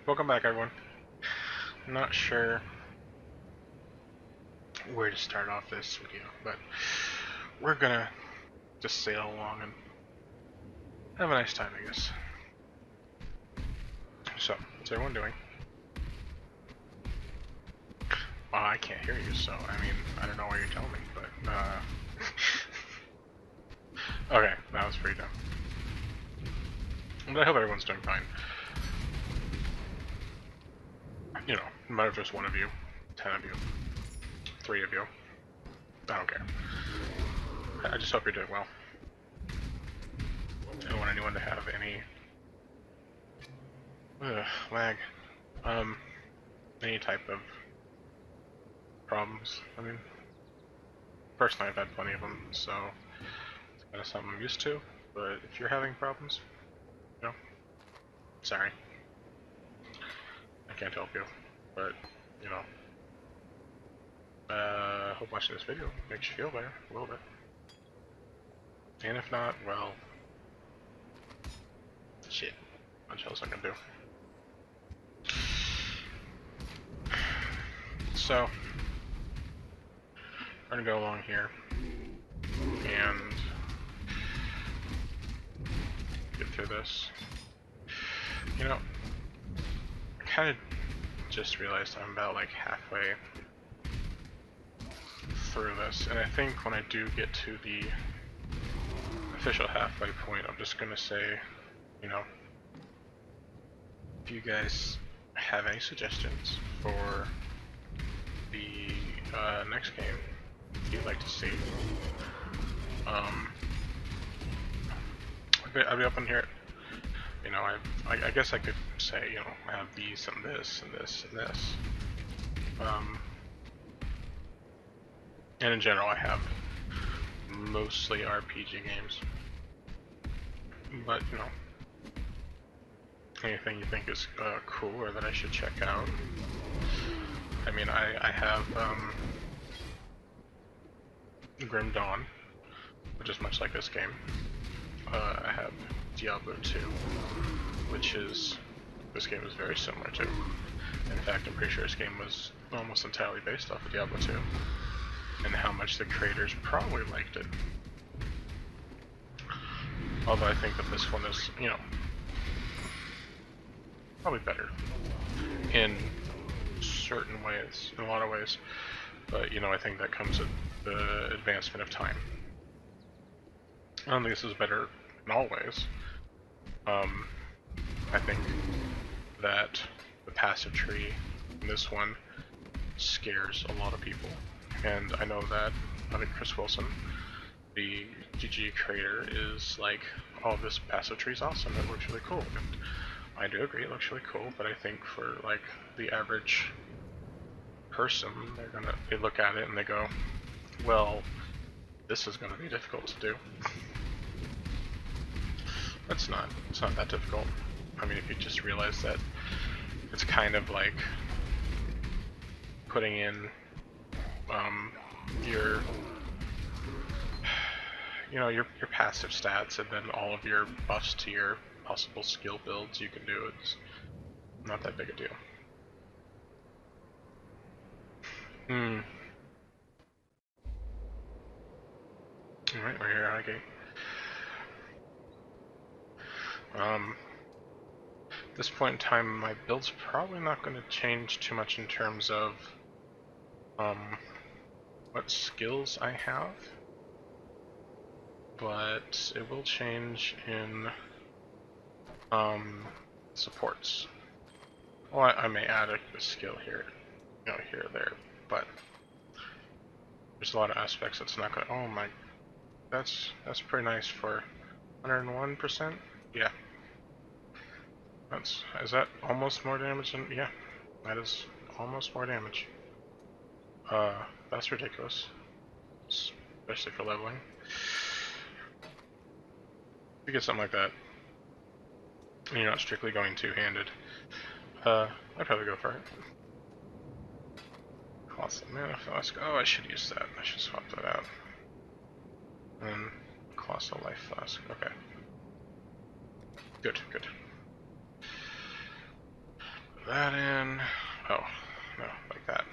Welcome back, everyone. I'm not sure where to start off this video, but we're gonna just sail along and have a nice time, I guess. So, what's everyone doing? Well, I can't hear you, so I mean, I don't know what you're telling me, but okay, that was pretty dumb. But I hope everyone's doing fine. You know, no matter if there's one of you, 10 of you, 3 of you, I don't care. I just hope you're doing well. I don't want anyone to have any lag, any type of problems. I mean, personally I've had plenty of them, so it's kind of something I'm used to, but if you're having problems, you know, sorry. I can't help you, but, you know, hope watching this video makes you feel better, a little bit. And if not, well, shit, what else I can do? So, we're gonna go along here, and get through this. You know, I kind of just realized I'm about like halfway through this, and I think when I do get to the official halfway point, I'm just gonna say, you know, if you guys have any suggestions for the next game you'd like to see, I'd be open here. You know, I guess I could say, you know, I have these and this and this and this. And in general, I have mostly RPG games. But, you know, anything you think is cool or that I should check out. I mean, I have Grim Dawn, which is much like this game. I have Diablo 2, which is, this game is very similar to. In fact, I'm pretty sure this game was almost entirely based off of Diablo 2, and how much the creators probably liked it. Although I think that this one is, you know, probably better in certain ways, in a lot of ways. But, you know, I think that comes at the advancement of time. I don't think this is better in all ways. I think that the passive tree in this one scares a lot of people. And I know that Chris Wilson, the GG creator, is like, oh, this passive tree is awesome, it looks really cool. And I do agree, it looks really cool, but I think for like the average person, they look at it and they go, well, this is gonna be difficult to do. It's not that difficult. I mean, if you just realize that it's kind of like putting in your your passive stats and then all of your buffs to your possible skill builds you can do. It's not that big a deal. Alright, we're here out of gate. At this point in time, my build's probably not going to change too much in terms of what skills I have, but it will change in supports. Well, I may add a skill here, you know, here or there, but there's a lot of aspects that's not going to. Oh my, that's pretty nice for 101%. Yeah. Is that almost more damage than, yeah, that is almost more damage. That's ridiculous. Especially for leveling. If you get something like that, and you're not strictly going two-handed, I'd probably go for it. Colossal Mana Flask, oh, I should use that. I should swap that out. And Colossal Life Flask, okay. Good, good. that in. Oh, no, like that.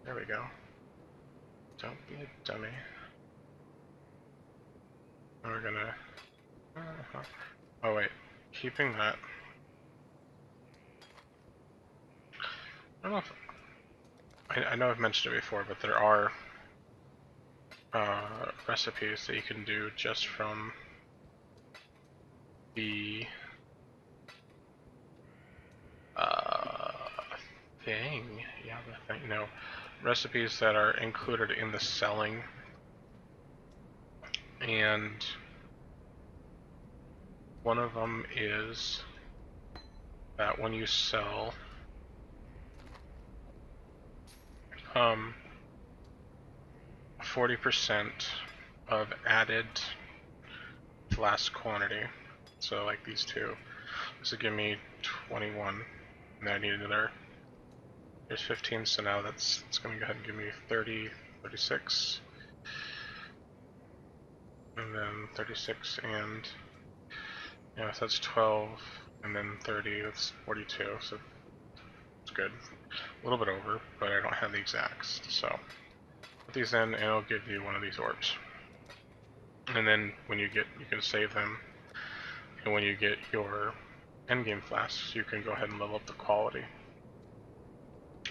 There we go. Don't be a dummy. We're gonna... Oh wait, keeping that. I don't know if... I know I've mentioned it before, but there are recipes that you can do just from the thing. Yeah, the thing. No, recipes that are included in the selling, and one of them is that when you sell 40% of added flask quantity. So like these two. This will give me 21, and then I need another. There's 15, so now it's going to go ahead and give me 30, 36, and then 36, and yeah, so that's 12, and then 30. That's 42. So it's good. A little bit over, but I don't have the exacts. So put these in, and it'll give you one of these orbs. And then when you can save them, and when you get your endgame flasks, you can go ahead and level up the quality.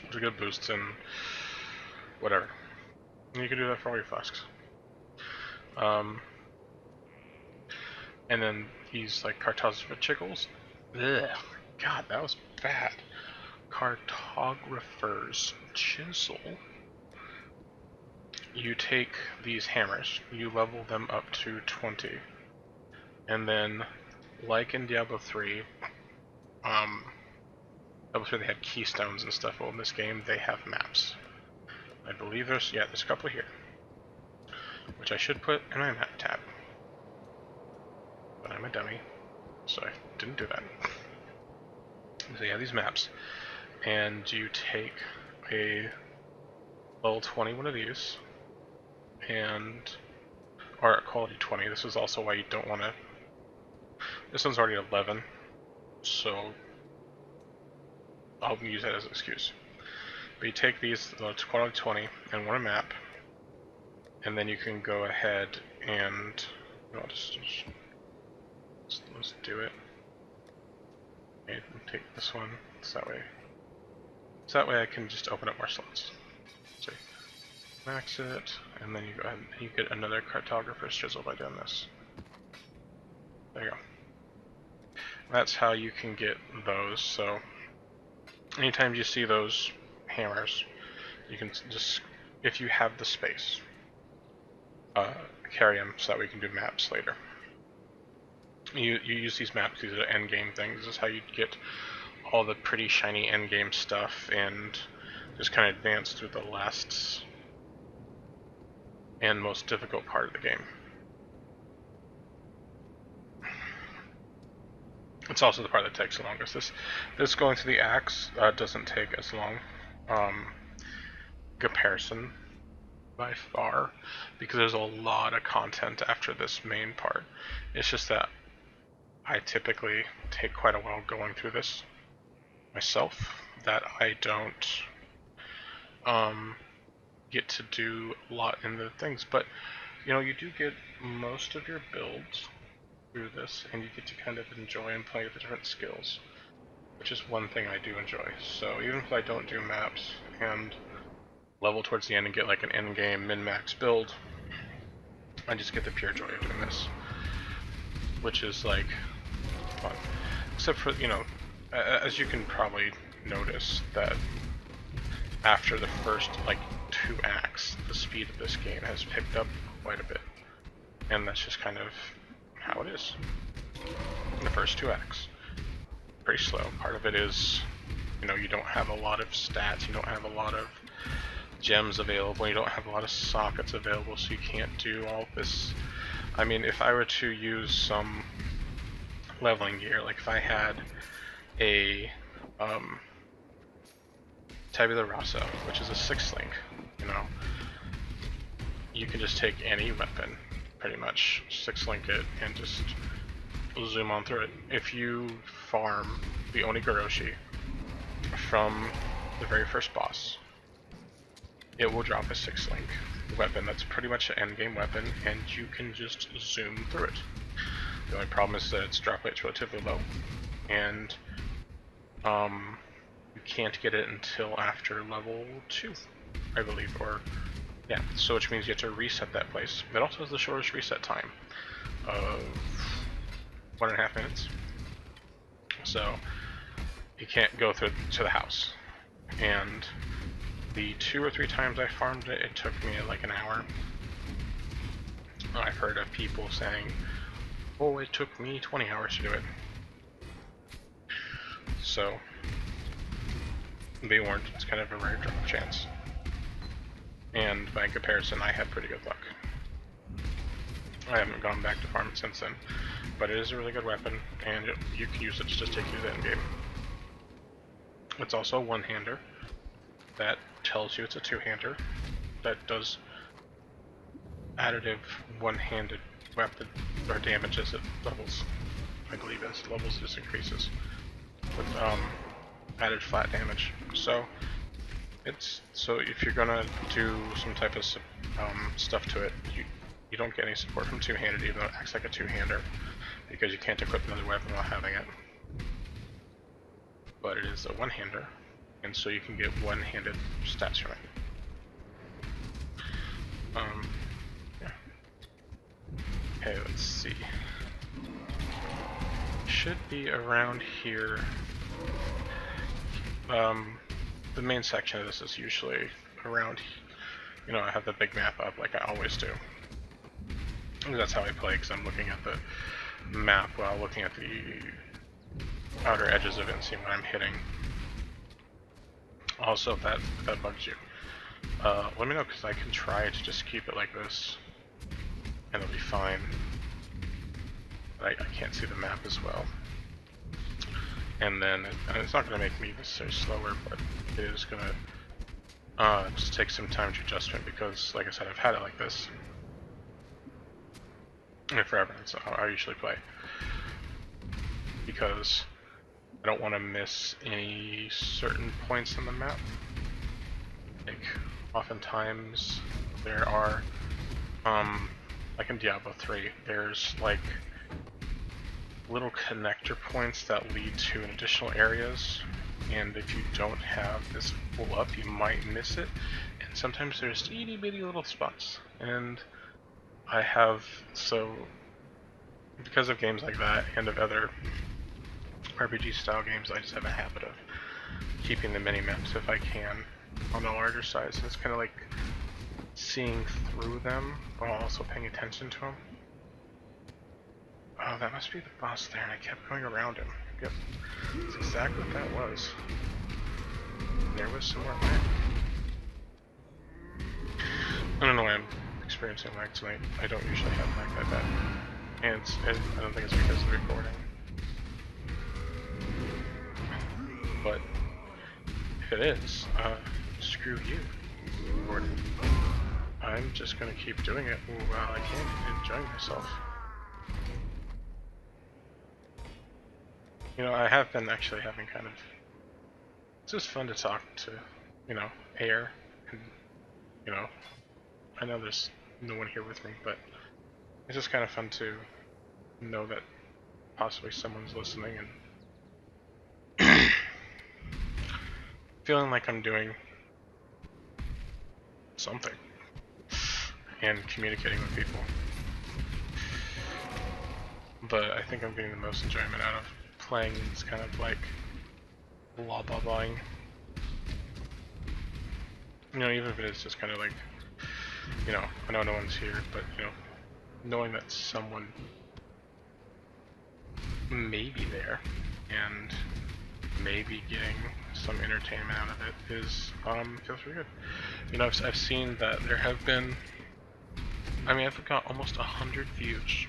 Which is a good boost in whatever. And you can do that for all your flasks. And then these like cartographer's ugh, God, that was bad. Cartographer's chisel. You take these hammers, you level them up to 20, and then, like in Diablo 3, Diablo 3 they had keystones and stuff. Well, in this game they have maps. I believe there's a couple here, which I should put in my map tab, but I'm a dummy, so I didn't do that. So you have these maps, and you take a level 20 one of these, or quality 20. This is also why you don't want to. This one's already 11, so I'll use that as an excuse. But you take these, quality 20, and one a map, and then you can go ahead and let's do it. Okay, take this one. So that way I can just open up more slots. See. Max it, and then you go ahead and you get another cartographer's chisel by doing this. There you go. That's how you can get those. So anytime you see those hammers, you can just, if you have the space, carry them so that we can do maps later. You use these maps, these are endgame things. This is how you get all the pretty shiny endgame stuff and just kind of advance through the last and most difficult part of the game. It's also the part that takes the longest. This going through the axe doesn't take as long comparison by far, because there's a lot of content after this main part. It's just that I typically take quite a while going through this myself, that I don't get to do a lot in the things, but you know, you do get most of your builds through this, and you get to kind of enjoy and play the different skills, which is one thing I do enjoy. So even if I don't do maps and level towards the end and get like an end game min-max build, I just get the pure joy of doing this, which is like fun. Except for, you know, as you can probably notice, that after the first like 2 acts, the speed of this game has picked up quite a bit, and that's just kind of how it is. In the first 2 acts, pretty slow. Part of it is, you know, you don't have a lot of stats, you don't have a lot of gems available, you don't have a lot of sockets available, so you can't do all this. I mean, if I were to use some leveling gear, like if I had a tabula rasa, which is a 6-link, you know, you can just take any weapon, pretty much 6-link it, and just zoom on through it. If you farm the Onigoroshi, from the very first boss, it will drop a 6-link weapon that's pretty much an endgame weapon, and you can just zoom through it. The only problem is that its drop rate's relatively low, and you can't get it until after level 2, I believe, or yeah, so which means you have to reset that place. It also has the shortest reset time of 1.5 minutes, so you can't go through to the house. And the 2 or 3 times I farmed it, it took me like an hour. I've heard of people saying, oh, it took me 20 hours to do it. So be warned, it's kind of a rare drop chance. And by comparison, I had pretty good luck. I haven't gone back to farm it since then, but it is a really good weapon, and you can use it to just take you to the endgame. It's also a one-hander that tells you it's a two-hander that does additive one-handed weapon or damage as it levels. I believe as it levels, this increases with added flat damage. So if you're gonna do some type of stuff to it, you don't get any support from two-handed, even though it acts like a two-hander, because you can't equip another weapon while having it. But it is a one-hander, and so you can get one-handed stats from it. Yeah. Okay, let's see. Should be around here. The main section of this is usually around, you know, I have the big map up like I always do. And that's how I play, because I'm looking at the map while looking at the outer edges of it and seeing what I'm hitting. Also, if that bugs you, let me know, because I can try to just keep it like this, and it'll be fine. But I can't see the map as well. And then it's not going to make me necessarily slower, but it is going to just take some time to adjustment, because, like I said, I've had it like this forever. That's how I usually play, because I don't want to miss any certain points on the map. Like, oftentimes there are, like in Diablo 3, there's like little connector points that lead to additional areas, and if you don't have this full up, you might miss it. And sometimes there's itty bitty little spots, and I have, so because of games like that and of other RPG style games, I just have a habit of keeping the mini-maps if I can on a larger size. And it's kind of like seeing through them while also paying attention to them. Oh, that must be the boss there, and I kept going around him. Yep, that's exactly what that was. There was some more lag. I don't know why I'm experiencing lag tonight. I don't usually have lag that bad. And I don't think it's because of the recording. But if it is, screw you, recording. I'm just gonna keep doing it while I can and enjoying myself. You know, I have been actually having kind of, it's just fun to talk to, you know, air, and, you know, I know there's no one here with me, but it's just kind of fun to know that possibly someone's listening and feeling like I'm doing something and communicating with people. But I think I'm getting the most enjoyment out of playing these kind of like blah blah blahing. You know, even if it is just kind of like, you know, I know no one's here, but you know, knowing that someone may be there and maybe getting some entertainment out of it is feels really good. You know, I've seen that there have been, I mean, I've got almost 100 views,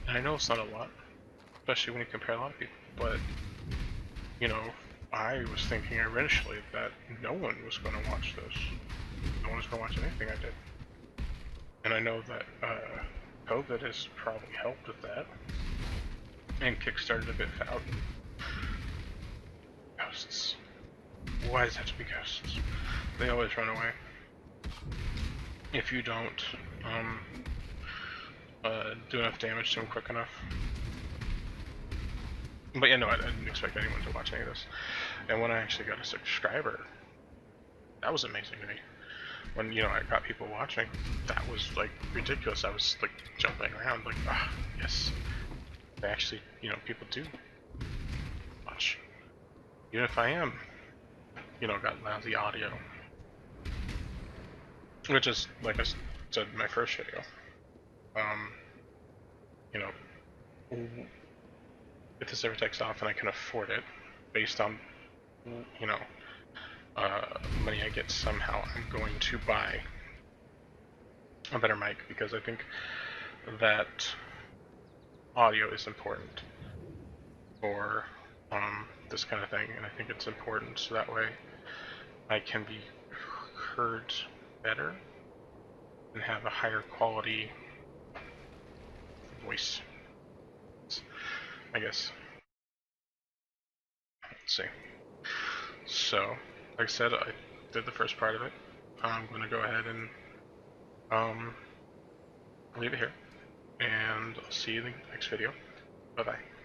and I know it's not a lot, especially when you compare a lot of people, but you know, I was thinking initially that no one was going to watch this. No one was going to watch anything I did. And I know that COVID has probably helped with that, and kickstarted a bit out. ghosts. Why does it have to be ghosts? They always run away. If you don't do enough damage to them quick enough. But yeah, no, I didn't expect anyone to watch any of this. And when I actually got a subscriber, that was amazing to me. When, you know, I got people watching, that was like ridiculous. I was like jumping around like, ah, yes. They actually, you know, people do watch. Even if I am, you know, got lousy audio. Which is, like I said in my first video, you know, if this ever takes off and I can afford it, based on, you know, money I get somehow, I'm going to buy a better mic, because I think that audio is important for this kind of thing, and I think it's important so that way I can be heard better and have a higher quality voice, I guess. Let's see. So, like I said, I did the first part of it. I'm going to go ahead and leave it here, and I'll see you in the next video. Bye-bye.